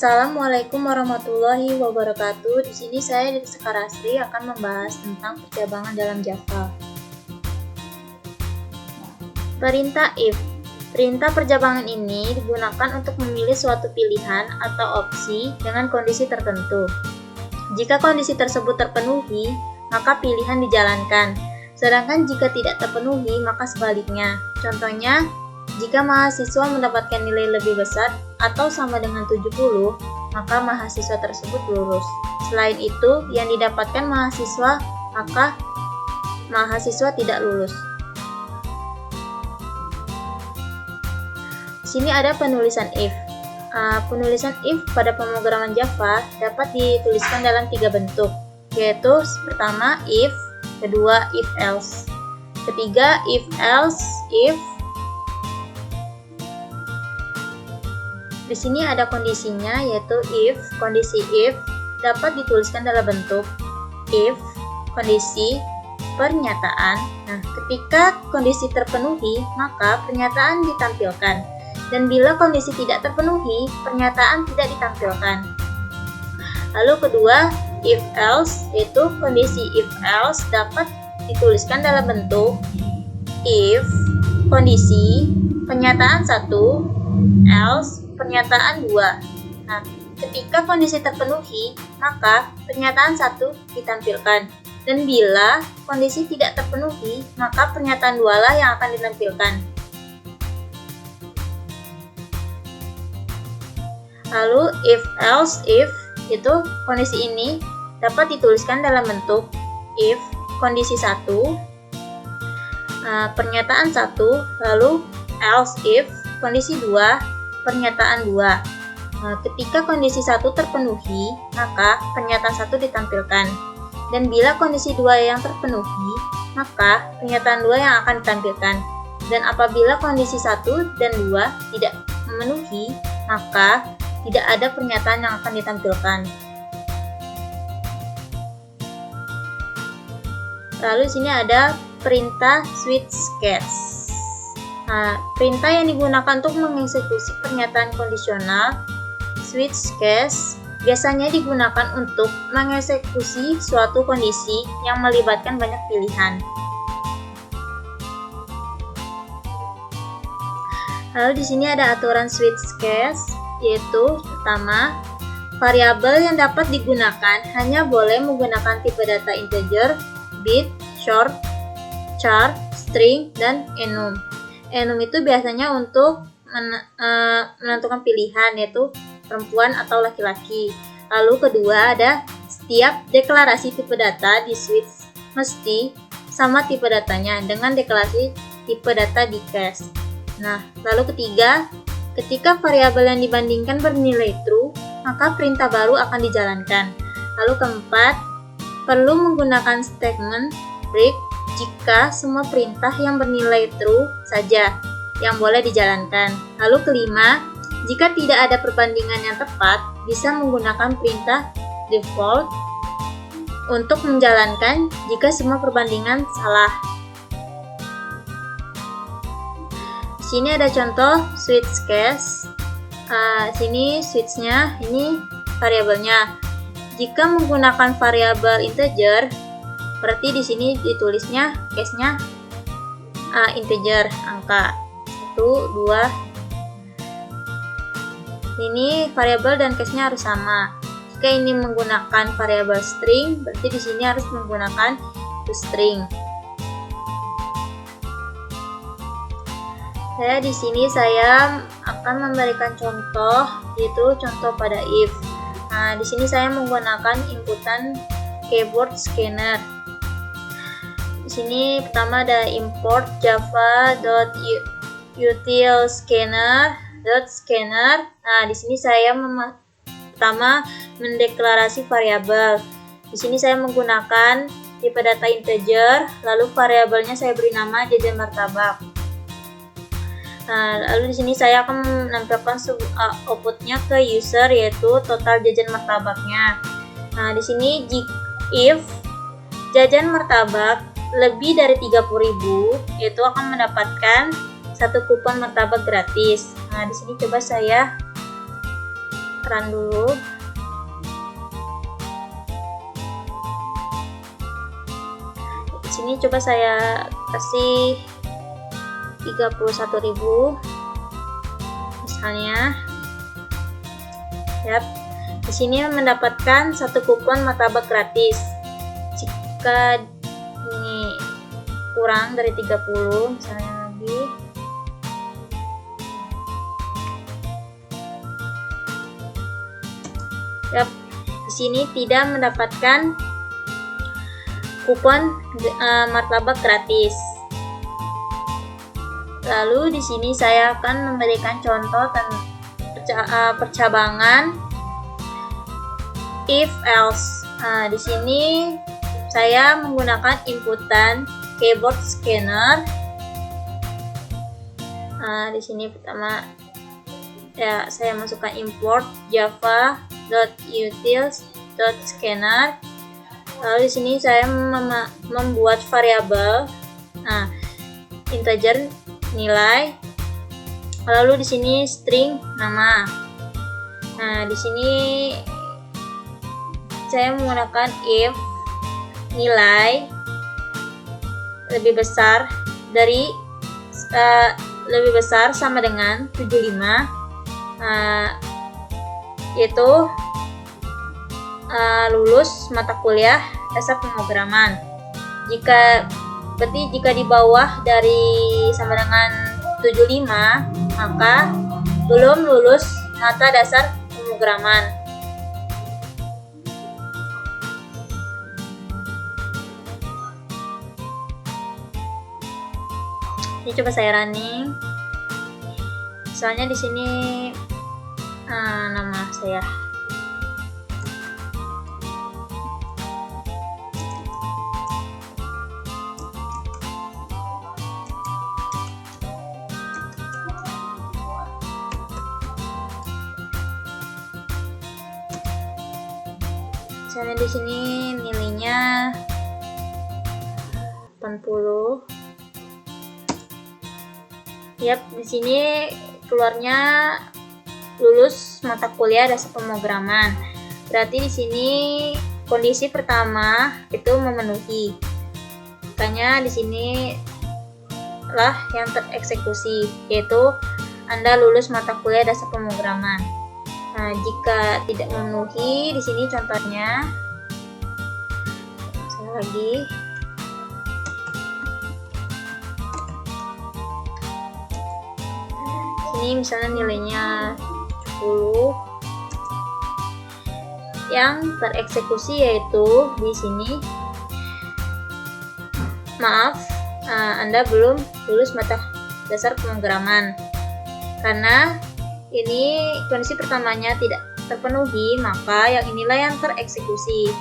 Assalamualaikum warahmatullahi wabarakatuh. Di sini saya Dita Sekarasri akan membahas tentang percabangan dalam Java. Perintah if. Perintah percabangan ini digunakan untuk memilih suatu pilihan atau opsi dengan kondisi tertentu. Jika kondisi tersebut terpenuhi, maka pilihan dijalankan. Sedangkan jika tidak terpenuhi, maka sebaliknya. Contohnya, jika mahasiswa mendapatkan nilai lebih besar atau sama dengan 70, maka mahasiswa tersebut lulus. Selain itu, yang didapatkan mahasiswa, maka mahasiswa tidak lulus. Di sini ada penulisan if. Penulisan if pada pemrograman Java dapat dituliskan dalam 3 bentuk, yaitu pertama if, kedua if else, ketiga if else if. Di sini ada kondisinya, yaitu if. Kondisi if dapat dituliskan dalam bentuk if, kondisi, pernyataan. Nah, ketika kondisi terpenuhi, maka pernyataan ditampilkan. Dan bila kondisi tidak terpenuhi, pernyataan tidak ditampilkan. Lalu kedua, if else, yaitu kondisi if else dapat dituliskan dalam bentuk if, kondisi, pernyataan 1, else, pernyataan 2. Nah, ketika kondisi terpenuhi, maka pernyataan 1 ditampilkan. Dan bila kondisi tidak terpenuhi, maka pernyataan 2 lah yang akan ditampilkan. Lalu if else if, itu kondisi ini dapat dituliskan dalam bentuk if, kondisi 1, pernyataan 1, lalu else if, kondisi 2, pernyataan 2. Ketika kondisi 1 terpenuhi, maka pernyataan 1 ditampilkan. Dan bila kondisi 2 yang terpenuhi, maka pernyataan 2 yang akan ditampilkan. Dan apabila kondisi 1 dan 2 tidak memenuhi, maka tidak ada pernyataan yang akan ditampilkan. Lalu di sini ada perintah switch case. Perintah yang digunakan untuk mengeksekusi pernyataan kondisional switch case biasanya digunakan untuk mengeksekusi suatu kondisi yang melibatkan banyak pilihan. Lalu di sini ada aturan switch case, yaitu pertama, variabel yang dapat digunakan hanya boleh menggunakan tipe data integer, bit, short, char, string, dan enum. Enum itu biasanya untuk menentukan pilihan, yaitu perempuan atau laki-laki. Lalu kedua ada setiap deklarasi tipe data di switch mesti sama tipe datanya dengan deklarasi tipe data di case. Nah, lalu ketiga, ketika variabel yang dibandingkan bernilai true, maka perintah baru akan dijalankan. Lalu keempat, perlu menggunakan statement break jika semua perintah yang bernilai true saja yang boleh dijalankan. Lalu kelima, jika tidak ada perbandingan yang tepat, bisa menggunakan perintah default untuk menjalankan jika semua perbandingan salah. Di sini ada contoh switch case. Sini switchnya, ini variabelnya. Jika menggunakan variabel integer, berarti di sini ditulisnya case-nya integer, angka 1, 2. Ini variabel dan case-nya harus sama. Jika ini menggunakan variabel string, berarti di sini harus menggunakan string. Di sini saya akan memberikan contoh, yaitu contoh pada if. Nah, di sini saya menggunakan inputan keyboard scanner. Di sini pertama ada import java.utilscanner.scanner. Nah, di sini saya pertama mendeklarasi variabel. Di sini saya menggunakan tipe data integer, lalu variabelnya saya beri nama jajan martabak. Nah, lalu di sini saya akan menampilkan outputnya ke user, yaitu total jajan martabaknya. Nah, di sini if jajan martabak lebih dari 30.000, yaitu akan mendapatkan 1 kupon martabak gratis. Nah, di sini coba saya run dulu. Di sini coba saya kasih 31.000 misalnya. Yap. Di sini mendapatkan 1 kupon martabak gratis. Jika ini kurang dari 30 misalnya lagi. Yap. Di sini tidak mendapatkan kupon martabak gratis. Lalu di sini saya akan memberikan contoh percabangan if else. Di sini saya menggunakan inputan keyboard scanner. Di sini pertama ya saya masukkan import java.utils.scanner. Lalu di sini saya membuat variabel integer nilai. Lalu di sini string nama. Di sini saya menggunakan if nilai lebih besar sama dengan 75, yaitu lulus mata kuliah dasar pemrograman. Jika di bawah dari sama dengan 75, maka belum lulus mata dasar pemrograman. Ini coba saya running. Soalnya di sini nama saya. Misalnya di sini nilainya 80. Yap, di sini keluarnya lulus mata kuliah dasar pemrograman. Berarti di sini kondisi pertama itu memenuhi. Makanya di sini lah yang tereksekusi, yaitu Anda lulus mata kuliah dasar pemrograman. Jika tidak memenuhi, di sini contohnya, saya lagi. Ini misalnya nilainya 10. Yang tereksekusi yaitu di sini, maaf, Anda belum lulus mata dasar pemrograman. Karena ini kondisi pertamanya tidak terpenuhi, maka yang inilah yang tereksekusi.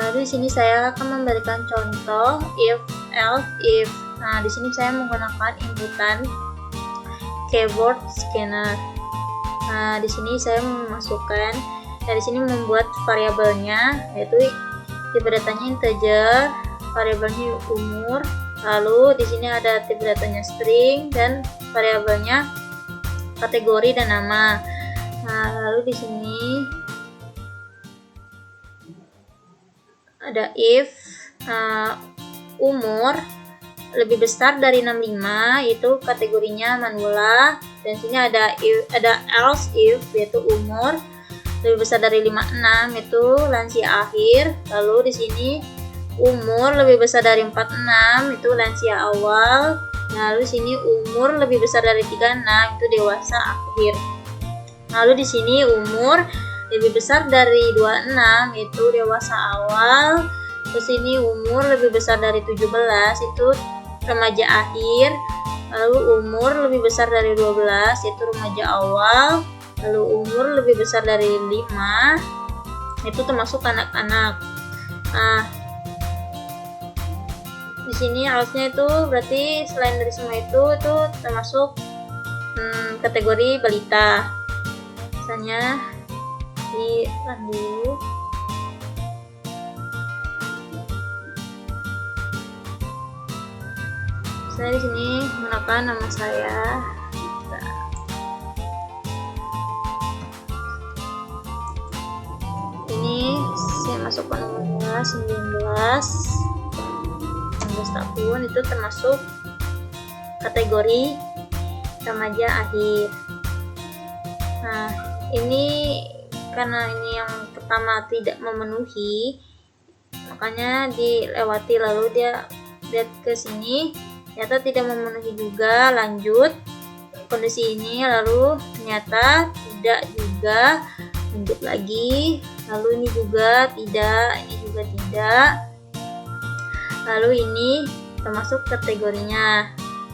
Lalu di sini saya akan memberikan contoh if else if. Di sini saya menggunakan inputan keyboard scanner. Di sini saya memasukkan, dari sini membuat variabelnya, yaitu tipe datanya integer, variabelnya umur. Lalu di sini ada tipe datanya string dan variabelnya kategori dan nama. Lalu di sini ada if umur lebih besar dari 65, itu kategorinya manula. Dan sini ada else if, yaitu umur lebih besar dari 56, itu lansia akhir. Lalu di sini umur lebih besar dari 46, itu lansia awal. Lalu di sini umur lebih besar dari 36, itu dewasa akhir. Lalu di sini umur lebih besar dari 26, itu dewasa awal. Terus ini umur lebih besar dari 17, itu remaja akhir. Lalu umur lebih besar dari 12, itu remaja awal. Lalu umur lebih besar dari 5, itu termasuk anak-anak. Di sini harusnya itu berarti selain dari semua itu termasuk kategori balita. Misalnya di run dulu. Saya di sini menggunakan nama saya. sini saya masukkan umurnya 19 tahun, itu termasuk kategori remaja akhir. Nah, ini karena ini yang pertama tidak memenuhi, makanya dilewati, lalu dia lihat ke sini ternyata tidak memenuhi juga, lanjut kondisi ini, lalu ternyata tidak juga, lanjut lagi, lalu ini juga tidak, ini juga tidak, lalu ini termasuk kategorinya,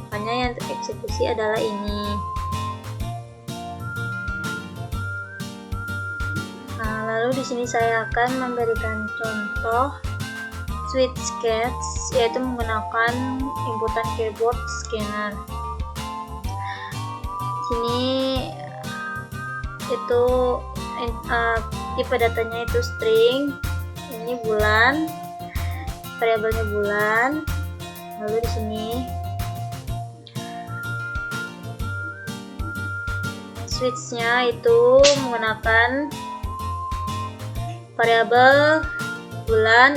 makanya yang tereksekusi adalah ini. Nah, lalu di sini saya akan memberikan contoh switch sketch, yaitu menggunakan inputan keyboard scanner. Sini itu tipe datanya itu string, ini bulan, variabelnya bulan. Lalu di sini switchnya itu menggunakan variabel bulan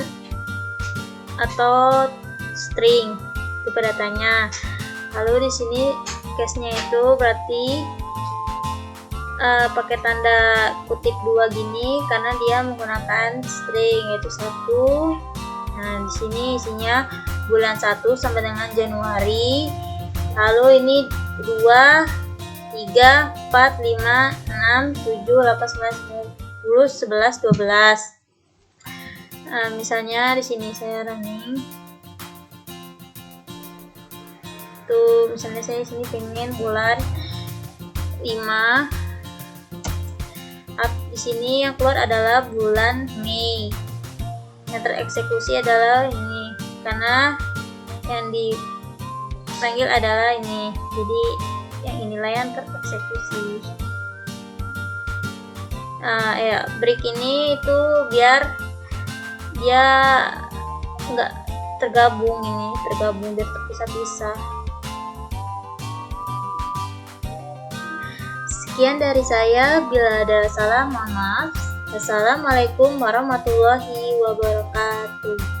atau string tipe datanya. Lalu di sini case-nya itu berarti pakai tanda kutip 2 gini karena dia menggunakan string, yaitu 1. Nah, di sini isinya bulan 1 sampai dengan Januari. Lalu ini 2, 3, 4, 5, 6, 7, 8, 9, 10, 11, 12. Misalnya di sini saya running. Tuh, misalnya saya di sini pengen bulan 5. Di sini yang keluar adalah bulan Mei. Yang tereksekusi adalah ini karena yang dipanggil adalah ini. Jadi yang inilah yang tereksekusi. Break ini itu biar dia nggak tergabung biar terpisah-pisah. Sekian dari saya, bila ada salah mohon maaf. Assalamualaikum warahmatullahi wabarakatuh.